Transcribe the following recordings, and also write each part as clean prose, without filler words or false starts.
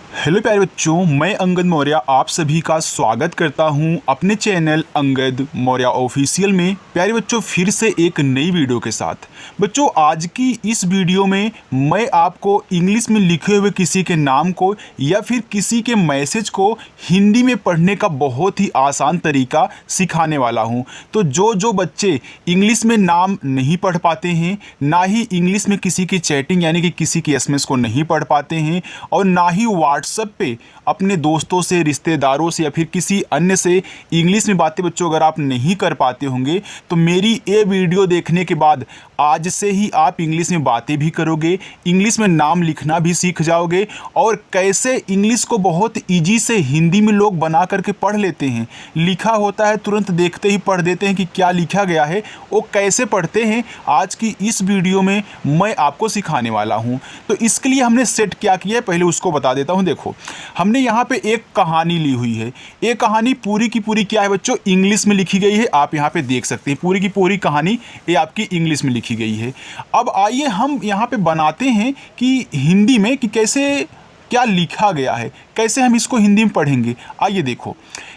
Hello प्यारे बच्चों, मैं अंगद मौर्य आप सभी का स्वागत करता हूं अपने चैनल अंगद मौर्य ऑफिशियल में। प्यारे बच्चों, फिर से एक नई वीडियो के साथ। बच्चों, आज की इस वीडियो में मैं आपको इंग्लिश में लिखे हुए किसी के नाम को या फिर किसी के मैसेज को हिंदी में पढ़ने का बहुत ही आसान तरीका सिखाने वाला हूं। तो जो बच्चे इंग्लिश में नाम नहीं पढ़ पाते हैं, ना ही इंग्लिश में किसी की चैटिंग यानी कि किसी की एसएमएस को नहीं पढ़ पाते हैं और ना ही व्हाट्सएप पे अपने दोस्तों से, रिश्तेदारों से या फिर किसी अन्य से इंग्लिश में बातें बच्चों अगर आप नहीं कर पाते होंगे, तो मेरी ये वीडियो देखने के बाद आज से ही आप इंग्लिश में बातें भी करोगे, इंग्लिश में नाम लिखना भी सीख जाओगे और कैसे इंग्लिश को बहुत ईजी से हिंदी में लोग बना करके पढ़ लेते हैं। लिखा होता है, तुरंत देखते ही पढ़ देते हैं कि क्या लिखा गया है, वो कैसे पढ़ते हैं आज की इस वीडियो में मैं आपको सिखाने वाला हूँ। तो इसके लिए हमने सेट क्या किया है पहले उसको बता देता हूँ। देखो, हमने यहाँ पे एक कहानी ली हुई है। ये कहानी पूरी की पूरी क्या है बच्चों, इंग्लिश में लिखी गई है। आप यहाँ पे देख सकते हैं पूरी की पूरी कहानी ये आपकी इंग्लिश में लिखी गई है। अब आइए हम यहाँ पे बनाते हैं कि हिंदी में कि कैसे क्या लिखा गया है, कैसे हम इसको हिंदी में पढ़ेंगे। आइए देखो,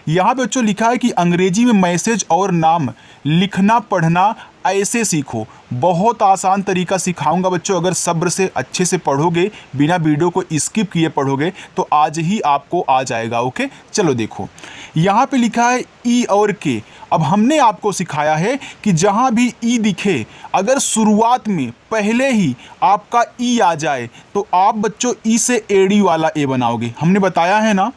यहाँ पे बच्चों लिखा है कि अंग्रेजी में मैसेज और नाम लिखना पढ़ना ऐसे सीखो। बहुत आसान तरीका सिखाऊंगा बच्चों, अगर सब्र से अच्छे से पढ़ोगे, बिना वीडियो को स्किप किए पढ़ोगे तो आज ही आपको आ जाएगा। ओके, चलो देखो, यहाँ पे लिखा है ई और के। अब हमने आपको सिखाया है कि जहाँ भी ई दिखे, अगर शुरुआत में पहले ही आपका ई आ जाए तो आप बच्चों ई से एडी वाला ए बनाओगे। हमने बताया है ना,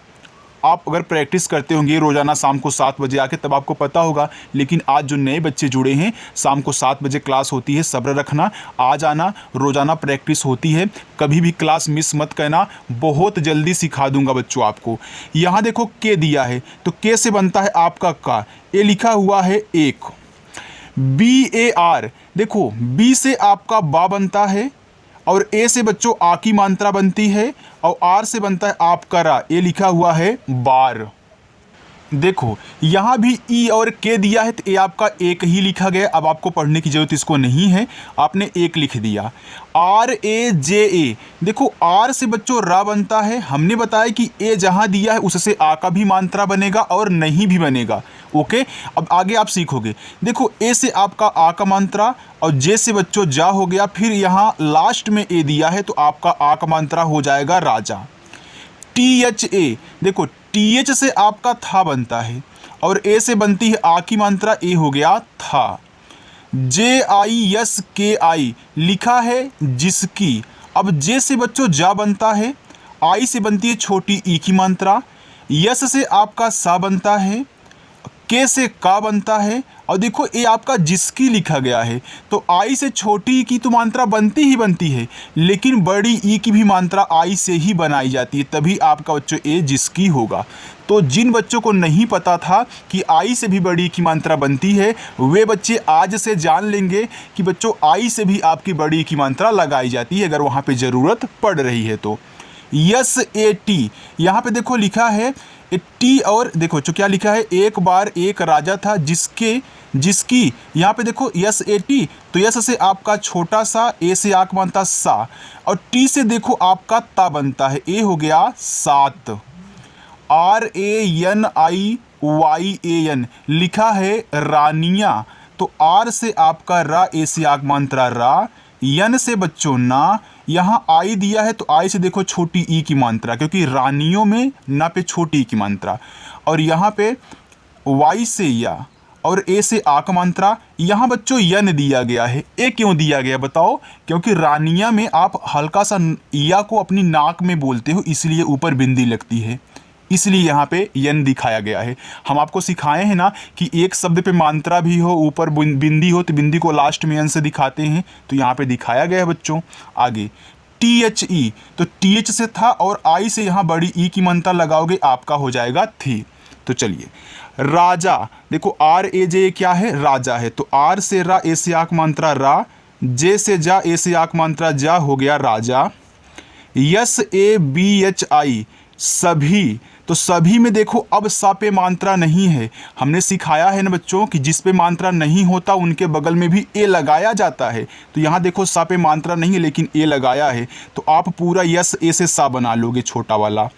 आप अगर प्रैक्टिस करते होंगे रोज़ाना शाम को 7 बजे आके, तब आपको पता होगा। लेकिन आज जो नए बच्चे जुड़े हैं, शाम को 7 बजे क्लास होती है, सब्र रखना, आ जाना, रोज़ाना प्रैक्टिस होती है, कभी भी क्लास मिस मत करना, बहुत जल्दी सिखा दूंगा बच्चों आपको। यहाँ देखो के दिया है, तो के से बनता है आपका का, ये लिखा हुआ है एक। BAR, देखो बी से आपका बा बनता है और ए से बच्चों आ की मात्रा बनती है और आर से बनता है आपका रा, ये लिखा हुआ है बार। देखो यहाँ भी ई और के दिया है तो ये आपका एक ही लिखा गया। अब आपको पढ़ने की ज़रूरत इसको नहीं है, आपने एक लिख दिया। RAJA, देखो आर से बच्चों रा बनता है। हमने बताया कि ए जहाँ दिया है उससे आ का भी मात्रा बनेगा और नहीं भी बनेगा। ओके, अब आगे आप सीखोगे। देखो ए से आपका आ का मात्रा और जे से बच्चों जा हो गया, फिर यहाँ लास्ट में ए दिया है तो आपका आ का मात्रा हो जाएगा राजा। THA, देखो TH से आपका था बनता है और ए से बनती है आ की मात्रा, ए हो गया था। JISKI, लिखा है जिसकी। अब जे से बच्चों जा बनता है, आई से बनती है छोटी ई की मात्रा, यस से आपका सा बनता है, के से का बनता है और देखो ये आपका जिसकी लिखा गया है। तो आई से छोटी ई की तो मात्रा बनती ही बनती है, लेकिन बड़ी ई की भी मात्रा आई से ही बनाई जाती है, तभी आपका बच्चों ये जिसकी होगा। तो जिन बच्चों को नहीं पता था कि आई से भी बड़ी की मात्रा बनती है, वे बच्चे आज से जान लेंगे कि बच्चों आई से भी आपकी बड़ी की मात्रा लगाई जाती है अगर वहाँ पे ज़रूरत पड़ रही है तो। SAT, यहाँ पे देखो लिखा है टी और देखो जो क्या लिखा है, एक बार एक राजा था जिसकी। यहाँ पे देखो SAT, तो यस से आपका छोटा सा, ए से आक बनता सा और टी से देखो आपका ता बनता है, ए हो गया सात। RANIYAN, लिखा है रानिया, तो आर से आपका रा, ए से आक मात्रा रा, यन से बच्चों ना, यहाँ आई दिया है तो आई से देखो छोटी ई की मात्रा, क्योंकि रानियों में ना पे छोटी ई की मात्रा, और यहाँ पे वाई से या और ए से आ का मात्रा। यहाँ बच्चों यन दिया गया है। ए क्यों दिया गया बताओ? क्योंकि रानिया में आप हल्का सा या को अपनी नाक में बोलते हो, इसलिए ऊपर बिंदी लगती है, इसलिए यहाँ पे यन दिखाया गया है। हम आपको सिखाए हैं ना कि एक शब्द पे मात्रा भी हो, ऊपर बिंदी हो, तो बिंदी को लास्ट में यन से दिखाते हैं, तो यहाँ पे दिखाया गया है बच्चों। आगे THE, तो TH से था और आई से यहाँ बड़ी ई की मात्रा लगाओगे, आपका हो जाएगा थी। तो चलिए, राजा, देखो RAJ क्या है, राजा है, तो आर से रा, ए से आक मात्रा रा, जे से जा, ए से आक मात्रा जा, हो गया राजा। SABHI, सभी, तो सभी में देखो अब सा पे मात्रा नहीं है। हमने सिखाया है ना बच्चों कि जिस पे मात्रा नहीं होता उनके बगल में भी ए लगाया जाता है। तो यहाँ देखो सा पे मात्रा नहीं है लेकिन ए लगाया है, तो आप पूरा यस ए से सा बना लोगे छोटा वाला,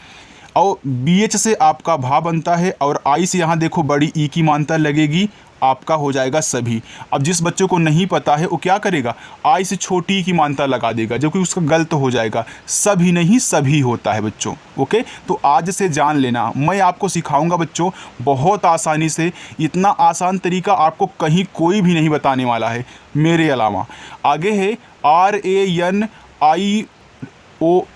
और बी एच से आपका भा बनता है, और आई से यहाँ देखो बड़ी ई की मात्रा लगेगी, आपका हो जाएगा सभी। अब जिस बच्चों को नहीं पता है वो क्या करेगा, आई से छोटी की मात्रा लगा देगा, जो कि उसका गलत हो जाएगा। सभी नहीं सभी होता है बच्चों। ओके, तो आज से जान लेना, मैं आपको सिखाऊंगा बच्चों बहुत आसानी से। इतना आसान तरीका आपको कहीं कोई भी नहीं बताने वाला है मेरे अलावा। आगे है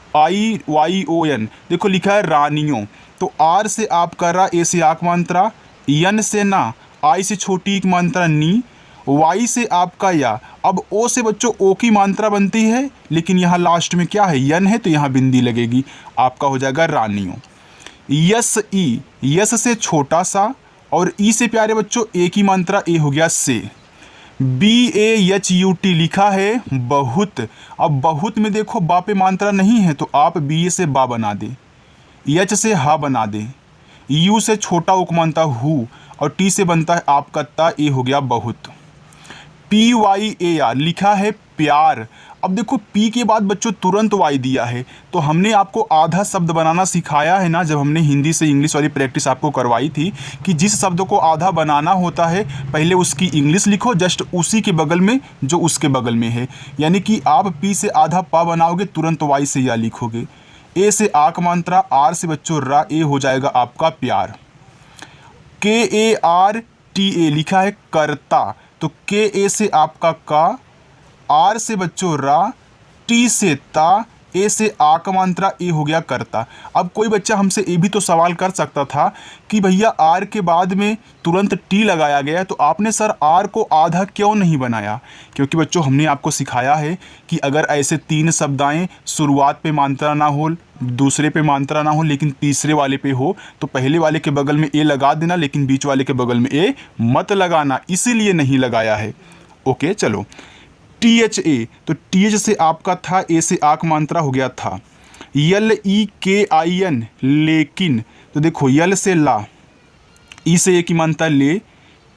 RANIOIYON, देखो लिखा है रानियों। तो आर से आप कर रहा, ए से आक मात्रा, यन से ना, आई से छोटी एक मात्रा नी, वाई से आपका या। अब ओ से बच्चों ओ की मात्रा बनती है, लेकिन यहाँ लास्ट में क्या है, यन है, तो यहाँ बिंदी लगेगी, आपका हो जाएगा रानियों। यस ई, यस से छोटा सा, और ई से प्यारे बच्चों ए की मात्रा, ए हो गया से। BAHUT लिखा है बहुत। अब बहुत में देखो बा पे मात्रा नहीं है, तो आप BA से बा बना दे, एच से हा बना दे, यू से छोटा उक मानता हु, और टी से बनता है आपका ता, ए हो गया बहुत। PYAR लिखा है प्यार। अब देखो पी के बाद बच्चों तुरंत वाई दिया है, तो हमने आपको आधा शब्द बनाना सिखाया है ना, जब हमने हिंदी से इंग्लिश वाली प्रैक्टिस आपको करवाई थी, कि जिस शब्द को आधा बनाना होता है पहले उसकी इंग्लिश लिखो जस्ट उसी के बगल में जो उसके बगल में है। यानी कि आप पी से आधा पा बनाओगे, तुरंत वाई से या लिखोगे। ए से आक मात्रा, आर से बच्चों रा, ए हो जाएगा आपका प्यार। KARTA लिखा है करता, तो KA से आपका का, आर से बच्चों रा, टी से ता, ए से आ का मात्रा, ए हो गया करता। अब कोई बच्चा हमसे ये भी तो सवाल कर सकता था कि भैया आर के बाद में तुरंत टी लगाया गया, तो आपने सर आर को आधा क्यों नहीं बनाया। क्योंकि बच्चों हमने आपको सिखाया है कि अगर ऐसे 3 शब्द आएँ, शुरुआत पे मात्रा ना हो, दूसरे पे मात्रा ना हो, लेकिन तीसरे वाले पे हो, तो पहले वाले के बगल में ए लगा देना, लेकिन बीच वाले के बगल में ए मत लगाना, इसीलिए नहीं लगाया है। ओके चलो, THA, तो TH से आपका था, ए से आक मात्रा हो गया था। LEKIN लेकिन, तो देखो यल से ला, ई से ए की मात्रा ले,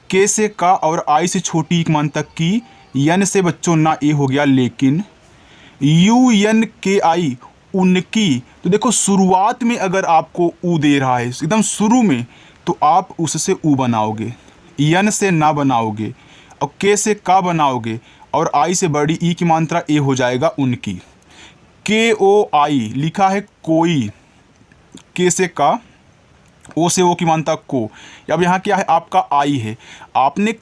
के से का, और आई से छोटी एक मात्रा की, यन से बच्चों ना, ए हो गया लेकिन। UNKI उनकी, तो देखो शुरुआत में अगर आपको ऊ दे रहा है एकदम शुरू में, तो आप उससे ऊ बनाओगे, यन से ना बनाओगे, और के से का बनाओगे, और आई से बड़ी ई की मात्रा, ए हो जाएगा उनकी। KOI लिखा है कोई, के से का, ओ से ओ की मात्रा को। अब यहाँ क्या है, आपका आई है, आपने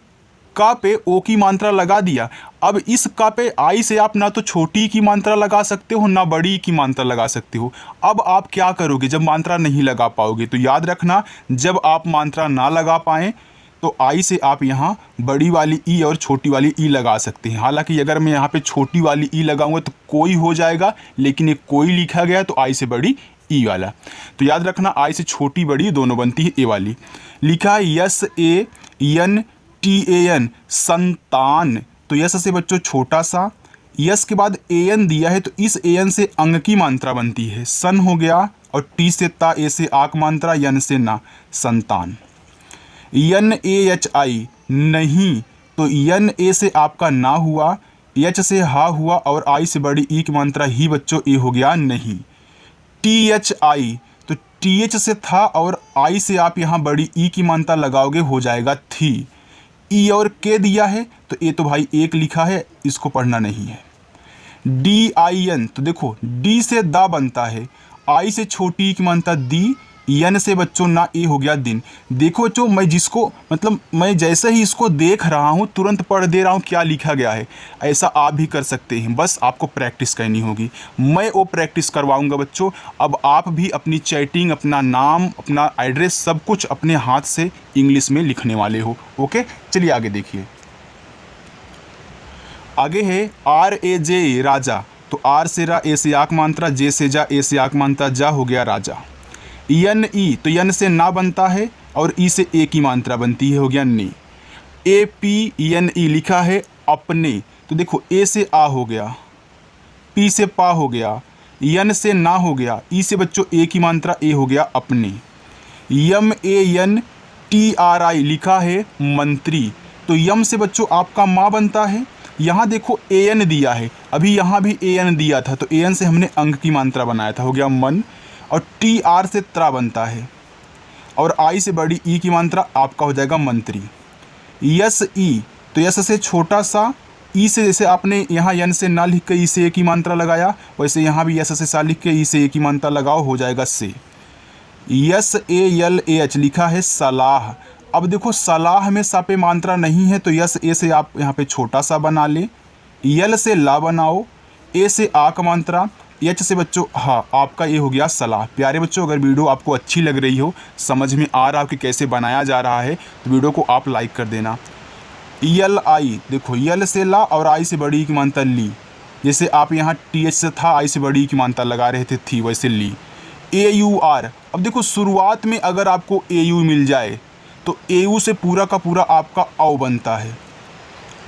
का पे ओ की मात्रा लगा दिया। अब इस का पे आई से आप ना तो छोटी की मात्रा लगा सकते हो, ना बड़ी की मात्रा लगा सकते हो। अब आप क्या करोगे जब मात्रा नहीं लगा पाओगे, तो याद रखना जब आप मात्रा ना लगा पाएँ तो आई से आप यहाँ बड़ी वाली ई और छोटी वाली ई लगा सकते हैं। हालांकि अगर मैं यहाँ पे छोटी वाली ई लगाऊंगा तो कोई हो जाएगा, लेकिन ये कोई लिखा गया तो आई से बड़ी ई वाला। तो याद रखना आई से छोटी बड़ी दोनों बनती है ए वाली। लिखा है SANTAN संतान, तो यस से बच्चों छोटा सा, यस के बाद AN दिया है, तो इस AN से अंग की मात्रा बनती है, सन हो गया, और टी से ता, ए से आक मात्रा, यन से ना, संतान। NAHI नहीं, तो NA से आपका ना हुआ, एच से हा हुआ, और आई से बड़ी ई की मात्रा ही बच्चों, ए हो गया नहीं। THI, तो TH से था और आई से आप यहाँ बड़ी ई की मात्रा लगाओगे, हो जाएगा थी। ई और के दिया है, तो ए तो भाई एक लिखा है, इसको पढ़ना नहीं है। DIN, तो देखो डी से दा बनता है, आई से छोटी ई की मात्रा दी, यन से बच्चों ना, ए हो गया दिन। देखो बच्चों मैं जिसको मतलब मैं जैसे ही इसको देख रहा हूँ तुरंत पढ़ दे रहा हूँ क्या लिखा गया है। ऐसा आप भी कर सकते हैं, बस आपको प्रैक्टिस करनी होगी। मैं वो प्रैक्टिस करवाऊँगा बच्चों। अब आप भी अपनी चैटिंग, अपना नाम, अपना एड्रेस सब कुछ अपने हाथ से इंग्लिश में लिखने वाले हो। ओके चलिए आगे देखिए। आगे है RAJ राजा, तो आर से रा, ए से आक मात्रा, जे से जा, ए से आक मात्रा, जा हो गया राजा। NE, तो यन से ना बनता है और ई से ए की मात्रा बनती है, हो गया नी। APNE लिखा है अपने, तो देखो ए से आ हो गया, पी से पा हो गया, यन से ना हो गया, ई से बच्चों ए की मात्रा, ए हो गया अपने। MANTRI लिखा है मंत्री, तो यम से बच्चों आपका माँ बनता है। यहाँ देखो AN दिया है, अभी यहाँ भी AN दिया था, तो AN से हमने अंग की मात्रा बनाया था, हो गया मन। और TR से त्रा बनता है, और I से बड़ी ई की मात्रा आपका हो जाएगा मंत्री। SE, तो यस से छोटा सा ई से, जैसे आपने यहाँ यन से ना लिख के ई से ए की मात्रा लगाया, वैसे यहाँ भी यस से सा लिख के ई से ए की मात्रा लगाओ, हो जाएगा से। SALAH लिखा है सलाह। अब देखो सलाह में सा पे मात्रा नहीं है, तो यस ए से आप यहाँ पे छोटा सा बना ले, यल से ला बनाओ, ए से आ का मात्रा, एच से बच्चों हाँ आपका ये हो गया सलाह। प्यारे बच्चों, अगर वीडियो आपको अच्छी लग रही हो, समझ में आ रहा हो कि कैसे बनाया जा रहा है, तो वीडियो को आप लाइक कर देना। ELI, देखो यल से ला और आई से बड़ी की मात्रा ली, जैसे आप यहाँ TH से था आई से बड़ी की मात्रा लगा रहे थे थी, वैसे ली। AUR, अब देखो शुरुआत में अगर आपको AU मिल जाए तो AU से पूरा का पूरा आपका औ बनता है,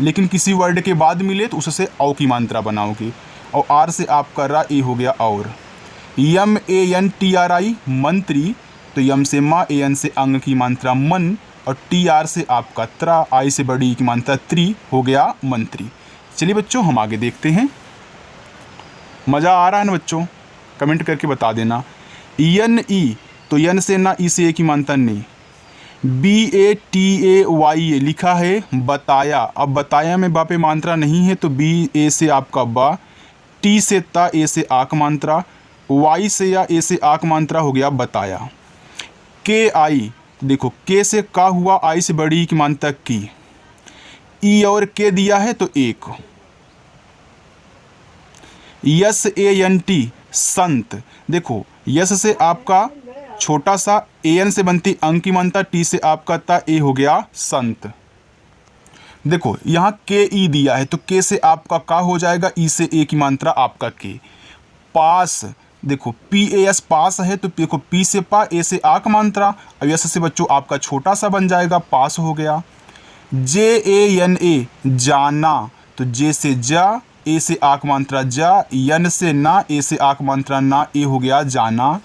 लेकिन किसी वर्ड के बाद मिले तो उससे औ की मात्रा बनाओगे, और R से आपका रा ए हो गया और। MANTRI मंत्री, तो यम से माँ, AN से अंग की मात्रा मन, और TR से आपका त्रा, आई से बड़ी की मात्रा त्रि, हो गया मंत्री। चलिए बच्चों हम आगे देखते हैं। मज़ा आ रहा है ना बच्चों? कमेंट करके बता देना। NE, तो यन से ना ई से ए की मात्रा नहीं। BATAYA लिखा है बताया। अब बताया में बा पे मात्रा नहीं है, तो BA से आपका बा, T से ता, ए से आक मात्रा, Y से या ए से आक मात्रा, हो गया बताया। KI, देखो के से का हुआ, आई से बड़ी की मात्रा की, ई और के दिया है तो एक। SANT संत, देखो यस से आपका छोटा सा, AN से बनती अंग की मात्रा, टी से आपका ता, ए हो गया संत। देखो यहाँ KE दिया है, तो के से आपका का हो जाएगा, ई से ए की मात्रा आपका के। पास, देखो PAS पास है, तो देखो P से पा, ए से आक मात्रा, अब यस से बच्चों आपका छोटा सा बन जाएगा, पास हो गया। JANA जाना, तो जे से जा, ए से आक मात्रा जा, यन से ना, ए से आक मात्रा ना, ए हो गया जाना।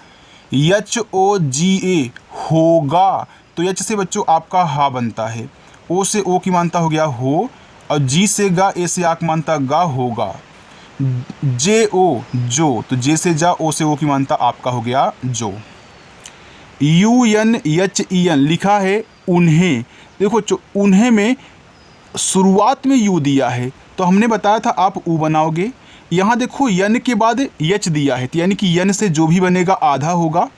HOGA होगा, तो एच से बच्चों आपका हा बनता है, ओ से ओ की मात्रा हो गया हो, और जी से गा, ए से आक मात्रा गा, होगा। JO जो, तो जे से जा, ओ से ओ की मात्रा आपका हो गया जो। UNHEN लिखा है उन्हें, देखो उन्हें में शुरुआत में यू दिया है, तो हमने बताया था आप ऊ बनाओगे। यहाँ देखो यन के बाद यच दिया है, तो यानी कि यन से जो भी बनेगा आधा होगा,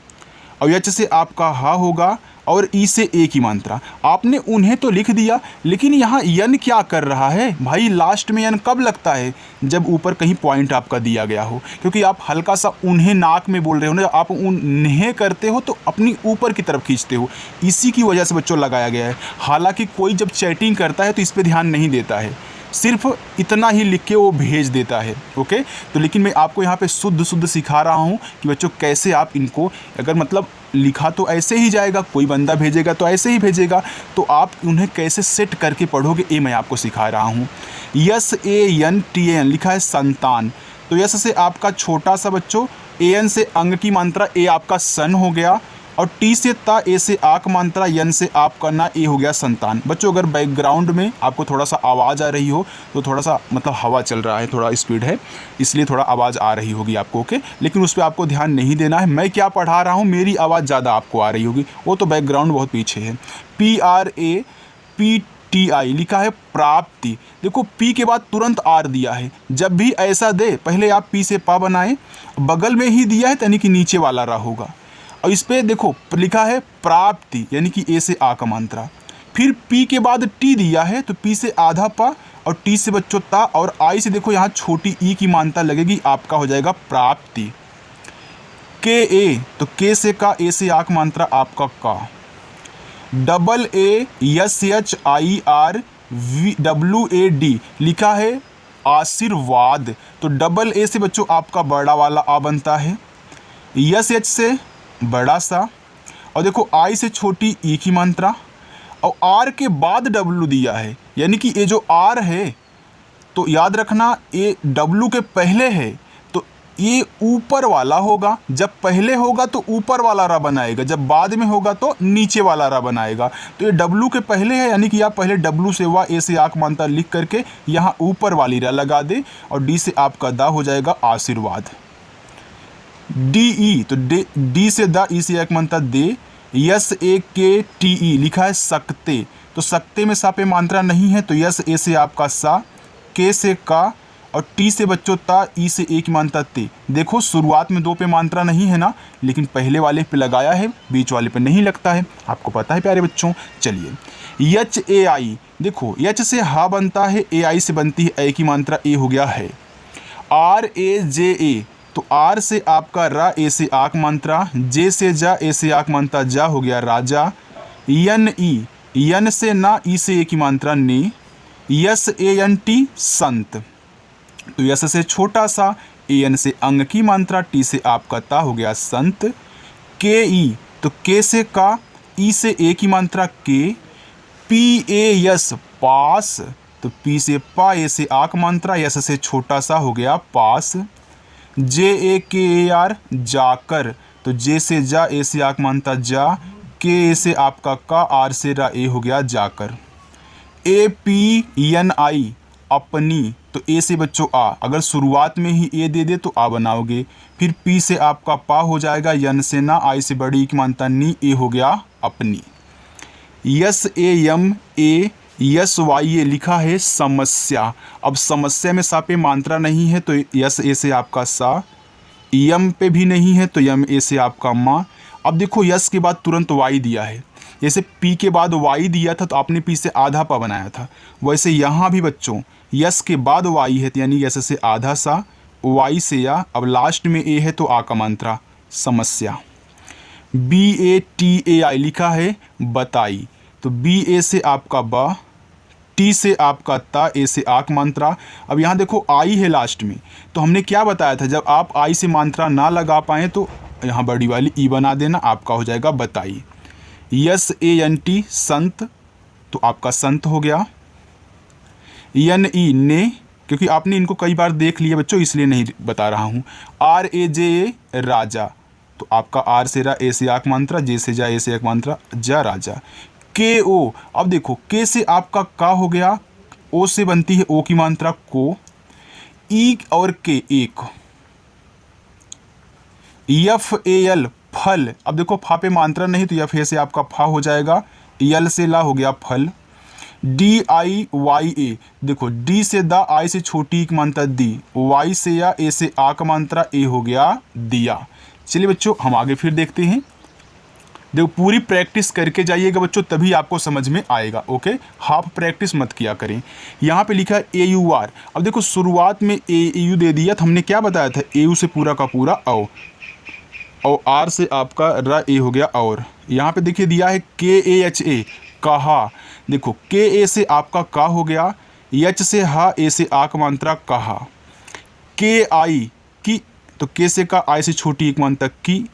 और यच से आपका हा होगा, और ई से ए की मात्रा। आपने उन्हें तो लिख दिया, लेकिन यहाँ यन क्या कर रहा है भाई, लास्ट में यन कब लगता है, जब ऊपर कहीं पॉइंट आपका दिया गया हो, क्योंकि आप हल्का सा उन्हें नाक में बोल रहे हो ना, आप उन्हें करते हो तो अपनी ऊपर की तरफ खींचते हो, इसी की वजह से बच्चों लगाया गया है। हालांकि कोई जब चैटिंग करता है तो इस पर ध्यान नहीं देता है, सिर्फ इतना ही लिख के वो भेज देता है। ओके, तो लेकिन मैं आपको यहाँ पे शुद्ध सिखा रहा हूँ कि बच्चों कैसे आप इनको, अगर मतलब लिखा तो ऐसे ही जाएगा, कोई बंदा भेजेगा तो ऐसे ही भेजेगा, तो आप उन्हें कैसे सेट करके पढ़ोगे, ये मैं आपको सिखा रहा हूँ। SANTAN लिखा है संतान, तो यस से आपका छोटा सा बच्चों, AN से अंग की मात्रा, ए आपका सन हो गया, और टी से ता, ए से आक मात्रा, यन से आपका ना, ए हो गया संतान। बच्चों अगर बैकग्राउंड में आपको थोड़ा सा आवाज़ आ रही हो, तो थोड़ा सा मतलब हवा चल रहा है, थोड़ा स्पीड है, इसलिए थोड़ा आवाज़ आ रही होगी आपको। ओके, लेकिन उस पर आपको ध्यान नहीं देना है, मैं क्या पढ़ा रहा हूँ, मेरी आवाज़ ज़्यादा आपको आ रही होगी, वो तो बैकग्राउंड बहुत पीछे है। PRAPTI लिखा है प्राप्ति, देखो पी के बाद तुरंत आर दिया है, जब भी ऐसा दे पहले आप पी से पा बनाएं, बगल में ही दिया है यानी कि नीचे वाला रा होगा, और इस पे देखो लिखा है प्राप्ति, यानी कि ए से आ का मात्रा, फिर पी के बाद टी दिया है, तो पी से आधा पा, और टी से बच्चों ता, और आई से देखो यहाँ छोटी ई की मात्रा लगेगी, आपका हो जाएगा प्राप्ति। KA, तो के से का, ए से आ का मात्रा आपका का। AASHIRWAD लिखा है आशीर्वाद, तो डबल ए से बच्चों आपका बड़ा वाला आ बनता है, SH से बड़ा सा, और देखो आई से छोटी ई की मात्रा, और आर के बाद डब्लू दिया है, यानी कि ये जो आर है तो याद रखना ये डब्लू के पहले है, तो ये ऊपर वाला होगा, जब पहले होगा तो ऊपर वाला रा बनाएगा, जब बाद में होगा तो नीचे वाला रा बनाएगा। तो ये डब्लू के पहले है, यानी कि आप पहले डब्लू से वा, ए से आंख मानता लिख करके यहाँ ऊपर वाली रा लगा दे, और डी से आपका दा हो जाएगा आशीर्वाद। डी ई, तो डी से दा, ई से आंख मानता दे, यस ए के टी ई लिखा है सकते, तो सकते में सा पे मात्रा नहीं है, तो यस ए से आपका सा, के से का, और टी से बच्चों ता, ई से ए की मात्रा ते। देखो शुरुआत में 2 पे मात्रा नहीं है ना, लेकिन पहले वाले पे लगाया है, बीच वाले पे नहीं लगता है, आपको पता है प्यारे बच्चों। चलिए एच ए आई, देखो एच से हा बनता है, ए आई से बनती है ए की मात्रा, ए हो गया है। आर ए जे ए, तो आर से आपका रा, ए से आक मात्रा, जे से जा, ए से आक मात्रा जा, हो गया राजा। यन ई, यन से ना, ई से ए की मात्रा ने, यस ए एन टी संत, तो यस से छोटा सा, ए एन से अंग की मात्रा, टी से आपका ता, हो गया संत। के ई, तो के से का, ई से ए की मात्रा के, पी ए यस पास, तो पी से पा, ए से आक मात्रा, यस से छोटा सा, हो गया पास। जे ए के ए आर जाकर, तो जे से जा, ए से आक मानता जा, के ए से आपका का, आर से रा, ए हो गया जाकर। ए पी एन आई अपनी, तो ए से बच्चों आ, अगर शुरुआत में ही ए दे दे तो आ बनाओगे, फिर पी से आपका पा हो जाएगा, यन से ना, आई से बड़ी की मानता नी, ए हो गया अपनी। यस ए यम ए, यस वाई ए लिखा है समस्या, अब समस्या में सा पे मात्रा नहीं है, तो यस ए से आपका सा, यम पे भी नहीं है, तो यम ए से आपका माँ। अब देखो यस के बाद तुरंत वाई दिया है, जैसे पी के बाद वाई दिया था तो आपने पी से आधा पा बनाया था, वैसे यहाँ भी बच्चों यस के बाद वाई है, यानी यस से आधा सा, वाई से या, अब लास्ट में ए है तो आ का मात्रा, समस्या। बी ए टी ए आई लिखा है बताई, तो बी ए से आपका बा, टी से आपका ता, ए से आक मात्रा। अब यहाँ देखो आई है लास्ट में, तो हमने क्या बताया था, जब आप आई से मात्रा ना लगा पाएँ तो यहाँ बड़ी वाली ई बना देना, आपका हो जाएगा बताई। यस ए एन टी संत, तो आपका संत हो गया। एन ई ने, क्योंकि आपने इनको कई बार देख लिया बच्चों इसलिए नहीं बता रहा हूँ। आर ए जे ए राजा, तो आपका आर से रा, ए से आक मात्रा, जे से जा, ए से आक मात्रा जा, राजा। के ओ, अब देखो के से आपका का हो गया, ओ से बनती है ओ की मात्रा को, ई और के एक। यफ ए एल फल, अब देखो फा पे मात्रा नहीं तो यफ ए से आपका फा हो जाएगा, यल से ला, हो गया फल। डी आई वाई ए, देखो डी से दा, आई से छोटी की मात्रा दी, वाई से या, ए से आ का मात्रा, ए हो गया दिया। चलिए बच्चों हम आगे फिर देखते हैं। देखो पूरी प्रैक्टिस करके जाइएगा बच्चों, तभी आपको समझ में आएगा, ओके, हाफ प्रैक्टिस मत किया करें। यहाँ पे लिखा है ए यू आर, अब देखो शुरुआत में ए यू दे दिया था, हमने क्या बताया था, ए यू से पूरा का पूरा औ, और आर से आपका रा, ए हो गया और। यहाँ पे देखिए दिया है के ए एच ए कहा, देखो के ए से आपका का हो गया, एच से हा, ए से आक मात्रा कहा। के आई की, तो के से का, आई से छोटी एक मान तक की।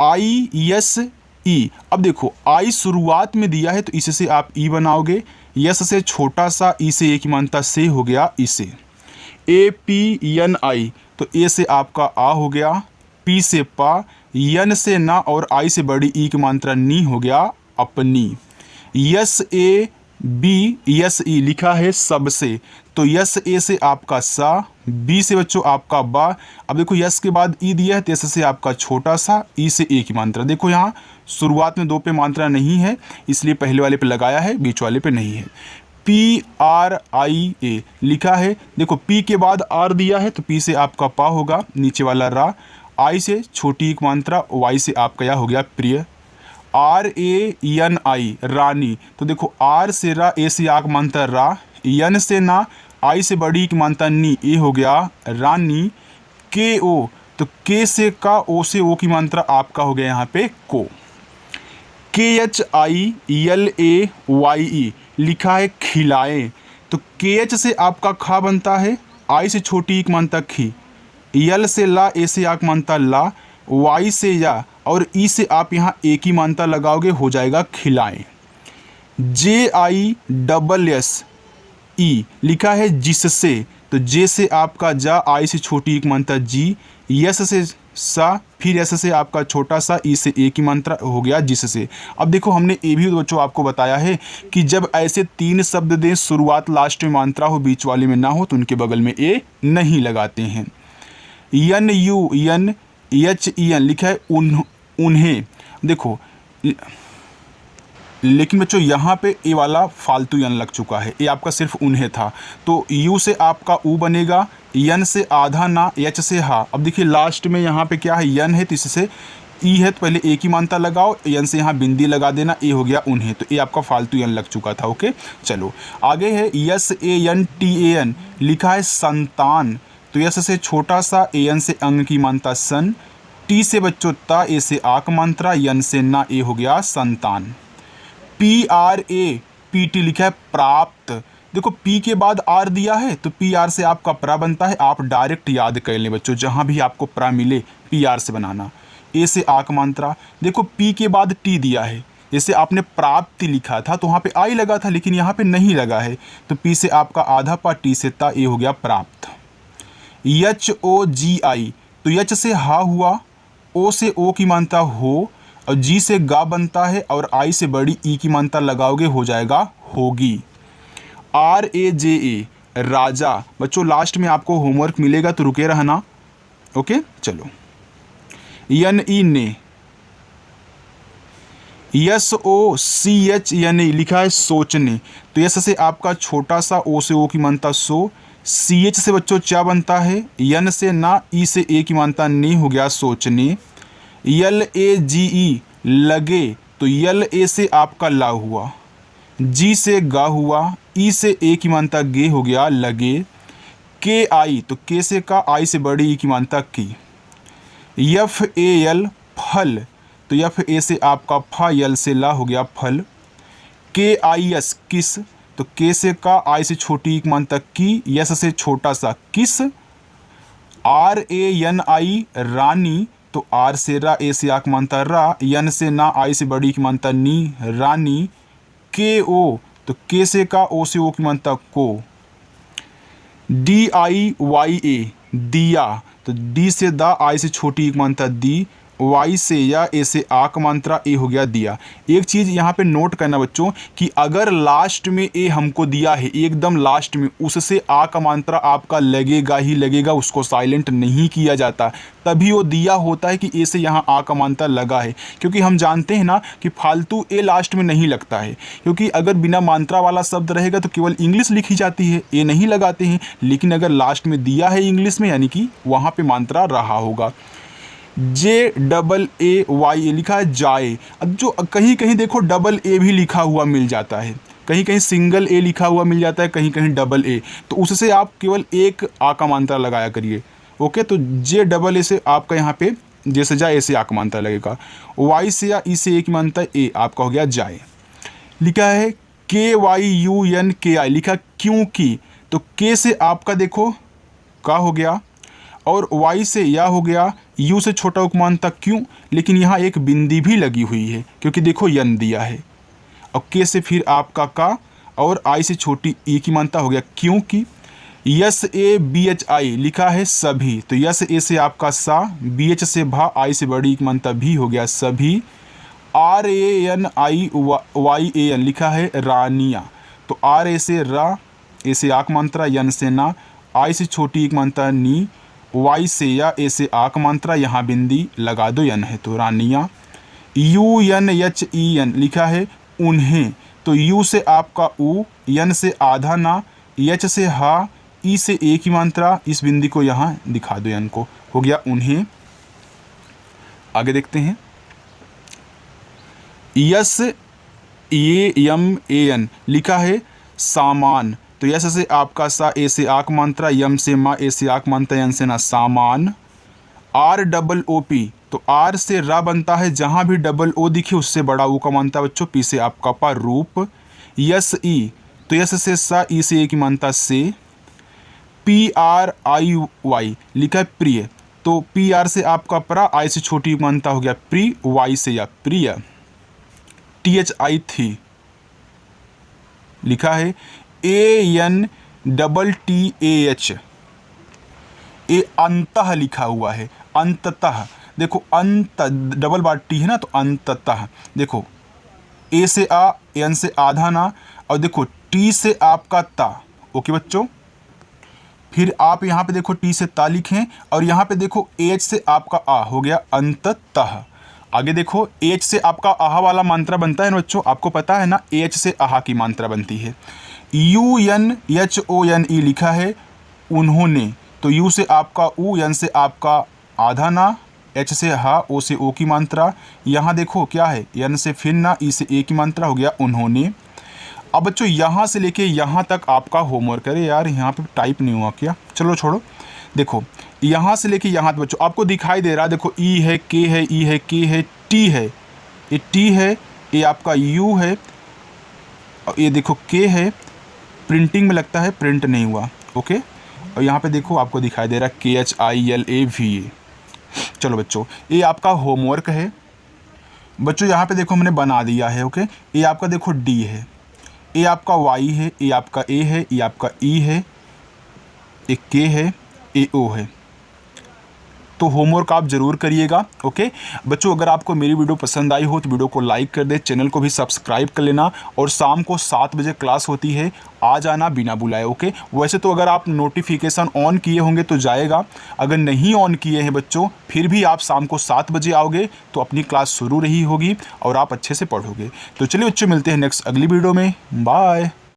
आई यस ई, अब देखो आई शुरुआत में दिया है तो इसे से आप ई बनाओगे, यस से छोटा सा, ई से एक मानता से, हो गया इसे। ए पी एन आई, तो ए से आपका आ हो गया, पी से पा, यन से ना, और आई से बड़ी ई की मात्रा नी, हो गया अपनी। यस ए बी, यस ई लिखा है सबसे, तो यस ए से आपका सा, बी से बच्चों आपका बा। अब देखो यस के बाद ई दिया है तो यस से आपका छोटा सा, ई से ए की मात्रा। देखो यहाँ शुरुआत में 2 पे मात्रा नहीं है इसलिए पहले वाले पे लगाया है, बीच वाले पे नहीं है। पी आर आई ए लिखा है, देखो पी के बाद आर दिया है तो पी से आपका पा होगा, नीचे वाला रा, आई से छोटी एक मात्रा, वाई से आपका या, हो गया प्रिय। आर ए एन आई रानी, तो देखो आर से रा, ए से आक मानता रा, यन से ना, आई से बड़ी की मानता नी, ए हो गया रानी। के ओ, तो के से का, ओ से ओ की मात्रा आपका हो गया यहाँ पे को। K H I L A Y E लिखा है खिलाए, तो के एच से आपका खा बनता है, आई से छोटी एक मानता खी, यल से ला, ए से आक मानता ला, वाई से या, और ई से आप यहाँ एक ही मानता लगाओगे, हो जाएगा खिलाएं। जे आई डबल एस ई लिखा है जिससे, तो जे से आपका जा, आई से छोटी एक मानता जी, यस से सा, फिर यस से आपका छोटा सा, ई से ए की मात्रा हो गया जिससे। अब देखो हमने ये भी बच्चों आपको बताया है कि जब ऐसे 3 शब्द दें, शुरुआत लास्ट में मात्रा हो, बीच वाले में ना हो, तो उनके बगल में ए नहीं लगाते हैं। यन यू यन एच एन लिखा है उन्हें। देखो लेकिन बच्चों यहाँ पे ए वाला फालतू यन लग चुका है, ये आपका सिर्फ उन्हें था, तो यू से आपका ऊ बनेगा, यन से आधा ना, एच से हा। अब देखिए लास्ट में यहाँ पे क्या है, यन है तो इससे ई है, तो पहले ए की मानता लगाओ, यन से यहाँ बिंदी लगा देना, ए हो गया उन्हें, तो ये आपका फालतू यन लग चुका था। ओके चलो आगे है S A N T A N लिखा है संतान, तो यस से छोटा सा, ए एन से अंग की मानता सन, टी से बच्चों ता, ए से आक मात्रा, यन से ना, ए हो गया संतान। P R A P T लिखा है प्राप्त, देखो पी के बाद आर दिया है तो पी आर से आपका प्रा बनता है, आप डायरेक्ट याद कर लें बच्चों, जहाँ भी आपको प्रा मिले पी आर से बनाना। ए से आक मात्रा, देखो पी के बाद टी दिया है, जैसे आपने प्राप्ति लिखा था तो वहाँ पे आई लगा था, लेकिन यहाँ पे नहीं लगा है, तो पी से आपका आधा पा, टी से ता, ए हो गया प्राप्त। एच ओ जी आई, तो एच से हा हुआ, ओ से ओ की मानता हो, और जी से गा बनता है, और आई से बड़ी ई की मानता लगाओगे हो जाएगा होगी। आर ए जे ए राजा, बच्चों लास्ट में आपको होमवर्क मिलेगा तो रुके रहना। ओके चलो यन ई ने, S O C H N A लिखा है सोचने, तो यस से आपका छोटा सा, ओ से ओ की मानता सो, सी एच से बच्चों चा बनता है, यन से ना, ई से ए की मानता ने, हो गया सोचने। यल ए जी ई लगे, तो यल ए से आपका ला हुआ, जी से गा हुआ, ई से ए की मानता गे, हो गया लगे। के आई, तो के से का, आई से बड़ी ई की मानता की। यफ ए यल फल, तो यफ ए से आपका फा, यल से ला, हो गया फल। के आई एस किस, तो के से का, आई से छोटी ई की मानता की, यस से छोटा सा किस। आर ए एन आई रानी, तो आर से रा, ए से आक मानता रा, यन से ना, आई से बड़ी की मानता नी, रानी। के ओ, तो के से का, ओ से ओ की मानता को। डी आई वाई ए दिया, तो डी से दा, आई से छोटी की मानता दी, वाई से या, ए से आक मात्रा, ए हो गया दिया। एक चीज़ यहाँ पे नोट करना बच्चों कि अगर लास्ट में ए हमको दिया है, एकदम लास्ट में, उससे आ का मात्रा आपका लगेगा ही लगेगा, उसको साइलेंट नहीं किया जाता, तभी वो दिया होता है कि ए से यहाँ आ का मात्रा लगा है। क्योंकि हम जानते हैं ना कि फालतू ए लास्ट में नहीं लगता है, क्योंकि अगर बिना मात्रा वाला शब्द रहेगा तो केवल इंग्लिश लिखी जाती है, ए नहीं लगाते हैं, लेकिन अगर लास्ट में दिया है इंग्लिश में, यानी कि वहाँ पे मात्रा रहा होगा। जे डबल ए वाई ए लिखा है जाए, अब जो कहीं कहीं देखो डबल ए भी लिखा हुआ मिल जाता है, कहीं कहीं सिंगल ए लिखा हुआ मिल जाता है, कहीं कहीं डबल ए, तो उससे आप केवल एक आ का मात्रा लगाया करिए। ओके, तो जे डबल ए से आपका यहाँ पे जैसे जाए, ऐसे आ का मात्रा लगेगा। वाई से या ई से ए की मात्रा ए, आपका हो गया जाए। लिखा है के वाई यू एन के आई, लिखा क्योंकि, तो के से आपका देखो का हो गया, और वाई से या हो गया, यू से छोटा उपमान तक क्यों, लेकिन यहाँ एक बिंदी भी लगी हुई है क्योंकि देखो यन दिया है, और के से फिर आपका का, और आई से छोटी ई की मानता हो गया क्योंकि। S A B H I लिखा है सभी, तो यस ए से आपका सा, बी एच से भा, आई से बड़ी की मानता भी, हो गया सभी। R A N I Y A N लिखा है रानिया, तो आर ए से रा, ए से आक मात्रा, यन से ना, आई से छोटी एक मानता नी, वाई से या, ए से आक मात्रा, यहाँ बिंदी लगा दो, यन है तो रानिया। U N H E N लिखा है उन्हें, तो यू से आपका ऊ, यन से आधा ना, एच से हा, ई से ए की मात्रा, इस बिंदी को यहाँ दिखा दो, यन को, हो गया उन्हें। आगे देखते हैं। यस ए यम ए एन लिखा है सामान, तो यस से आपका सा, ए से आक मात्रा, यम से मा, ए से आक मात्रा, यन से ना, सामान। आर डबल ओ पी, तो आर से रा बनता है, जहाँ भी डबल ओ दिखे उससे बड़ा ओ का मानता है बच्चों, पी से आपका पा रूप। यस ई, तो यस से सा, ई से ए की मानता से। पी आर आई वाई लिखा है प्रिय, तो पी आर से आपका प्रा, आई से छोटी मानता हो गया प्री, वाई से या प्रिय। टी एच आई थी लिखा है A N double T A H, A अंतः लिखा हुआ है, अंततः। देखो अंत डबल बार टी है ना, तो अंततः। देखो ए से आ, एन से आधा ना, और देखो टी से आपका ता। ओके बच्चों, फिर आप यहाँ पे देखो टी से ता लिखें, और यहाँ पे देखो एच से आपका आ, हो गया अंततः। आगे देखो एच से आपका आहा वाला मात्रा बनता है ना बच्चों, आपको पता है ना, एच से आहा की मात्रा बनती है। U N H O N E लिखा है उन्होंने, तो यू से आपका ऊ, एन से आपका आधा ना, एच से हा, ओ से ओ की मात्रा। यहाँ देखो क्या है, एन से फिर ना, ई से ए की मात्रा, हो गया उन्होंने। अब बच्चों यहाँ से लेके यहाँ तक आपका होमवर्क है। यार यहाँ पे टाइप नहीं हुआ क्या, चलो छोड़ो। देखो यहाँ से लेके यहाँ तक बच्चों आपको दिखाई दे रहा है, देखो ई है, के है, ई है, के है, टी है, ये टी है, ये आपका यू है, और ये देखो के है। प्रिंटिंग में लगता है प्रिंट नहीं हुआ, ओके। और यहाँ पे देखो आपको दिखाई दे रहा है KHILAVA। चलो बच्चों ये आपका होमवर्क है। बच्चों यहाँ पे देखो हमने बना दिया है, ओके। ये आपका देखो डी है, ये आपका वाई है, ये आपका ए है, ये आपका ई है, एक के है, ए ओ है। तो होमवर्क आप ज़रूर करिएगा, ओके बच्चों। अगर आपको मेरी वीडियो पसंद आई हो तो वीडियो को लाइक कर दे, चैनल को भी सब्सक्राइब कर लेना, और शाम को 7 बजे क्लास होती है, आ जाना बिना बुलाए, ओके। वैसे तो अगर आप नोटिफिकेशन ऑन किए होंगे तो जाएगा, अगर नहीं ऑन किए हैं बच्चों फिर भी आप शाम को 7 बजे आओगे तो अपनी क्लास शुरू रही होगी और आप अच्छे से पढ़ोगे। तो चलिए बच्चों मिलते हैं नेक्स्ट अगली वीडियो में, बाय।